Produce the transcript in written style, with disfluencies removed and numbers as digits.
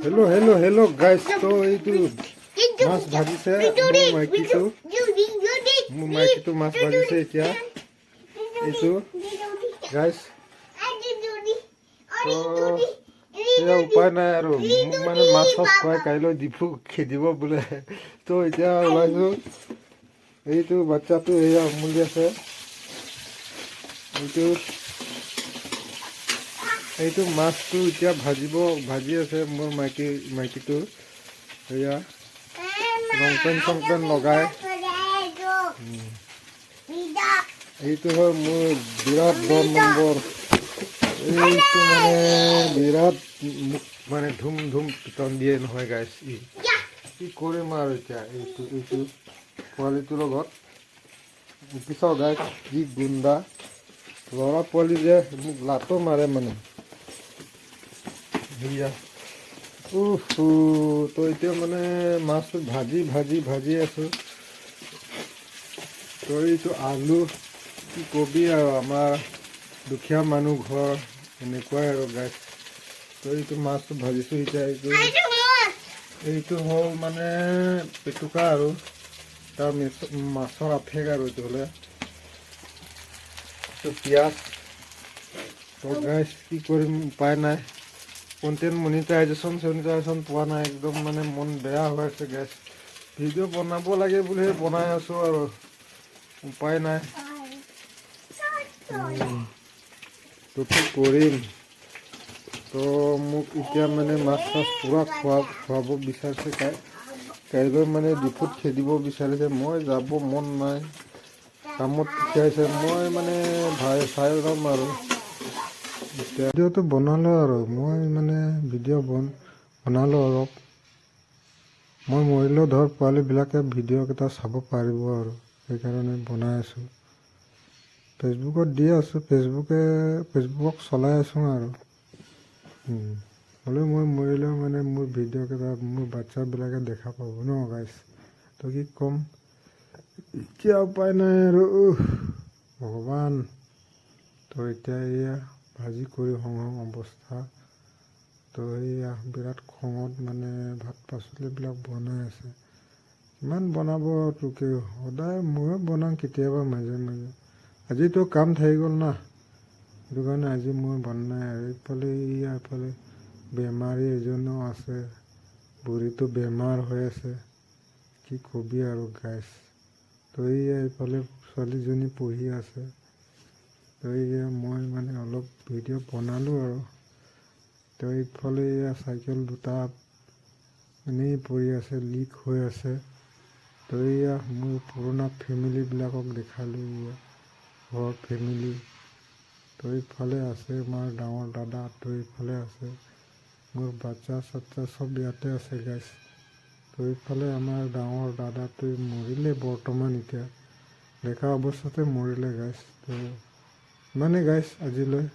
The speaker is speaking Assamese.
Hello guys, so itu mas ভাজিছে মোৰ মাইকীটো মাছ ভাজিছে এতিয়া এইটো guys so এয়া উপায় নাই আৰু মোক মানে মাছ খুৱাই কাইলৈ ডিপু খেদিব বোলে তো এতিয়া ওলাইছো এইটো বাচ্চাটো এয়া মুলি আছে এইটো মাছটো এতিয়া ভাজি আছে মোৰ মাইকীটো এয়া ৰংপেন লগাই এইটো হয় মোৰ বিৰাট 10 নম্বৰ এইটো মানে বিৰাট মানে ধুম পিটন দিয়ে নহয় গাইছ কি কৰিম আৰু এতিয়া এইটো পোৱালিটোৰ লগত পিছৰ গাইছ যি গুণ্ডা ল'ৰা পোৱালি যে মোক লাতো মাৰে মানে তো এতিয়া মানে মাছটো ভাজি আছো তো এইটো আলু কি কবি আৰু আমাৰ দুখীয়া মানুহ ঘৰ এনেকুৱাই আৰু গাইছ তো এইটো মাছটো ভাজিছো এতিয়া এইটো হ'ল মানে পেটুকা আৰু তাৰ মাছৰ আঠেক আৰু এইটো হ'লে পিঁয়াজ তো গাইছ কি কৰিম উপায় নাই কন্টেন্ট মনিটাইজেশ্যন পোৱা নাই একদম মানে মন বেয়া হৈ আছে গাইছ ভিডিঅ' বনাব লাগে বুলি বনাই আছো আৰু উপায় নাই তো কি কৰিম তো মোক এতিয়া মানে মাছ পুৰা খুৱাব বিচাৰিছে কাইলৈ মানে ডিপুত খেদিব বিচাৰিছে মই যাব মন নাই কামত পঠিয়াইছে মই মানে চাই ল'ম আৰু ভিডিঅ'টো বনালোঁ আৰু মই মানে ভিডিঅ' বনালোঁ অলপ মই মৰিলেও ধৰ পোৱালিবিলাকে ভিডিঅ'কেইটা চাব পাৰিব আৰু সেইকাৰণে বনাই আছোঁ ফেচবুকত দি আছোঁ ফেচবুকক চলাই আছোঁ আৰু হ'লেও মই মৰিলেও মানে মোৰ ভিডিঅ'কেইটা মোৰ বাচ্চাবিলাকে দেখা পাব ন গাইছ তো কি ক'ম এতিয়া উপায় নাই আৰু ভগৱান তো এতিয়া এয়া ভাজি কৰি হওঁ অৱস্থা তো এয়া বিৰাট খঙত মানে ভাত পাচলিবিলাক বনাই আছে কিমান বনাব তোকে সদায় ময়ো বনাওঁ কেতিয়াবা মাজে আজিতো কাম থাকি গ'ল না সেইটো কাৰণে আজি মই বনাই আৰু এইফালে বেমাৰী এজনো আছে বুঢ়ীটো বেমাৰ হৈ আছে কি কবি আৰু গাইছ তো এইফালে ছোৱালীজনী পঢ়ি আছে তো মই মানে অলপ ভিডিঅ' বনালোঁ আৰু তো এইফালে চাইকেল দুটা এনেই পৰি আছে লিক হৈ আছে তো মোৰ পুৰণা ফেমিলিবিলাকক দেখালোঁ ঘৰৰ ফেমিলি তো এইফালে আছে আমাৰ ডাঙৰ দাদা তো এইফালে আছে মোৰ বাচ্চা চব ইয়াতে আছে গাইছ তো এইফালে আমাৰ ডাঙৰ দাদাটো মৰিলে বৰ্তমান এতিয়া দেখা অৱস্থাতে মৰিলে গাইছ তো ইমানেই গাইছ আজিলৈ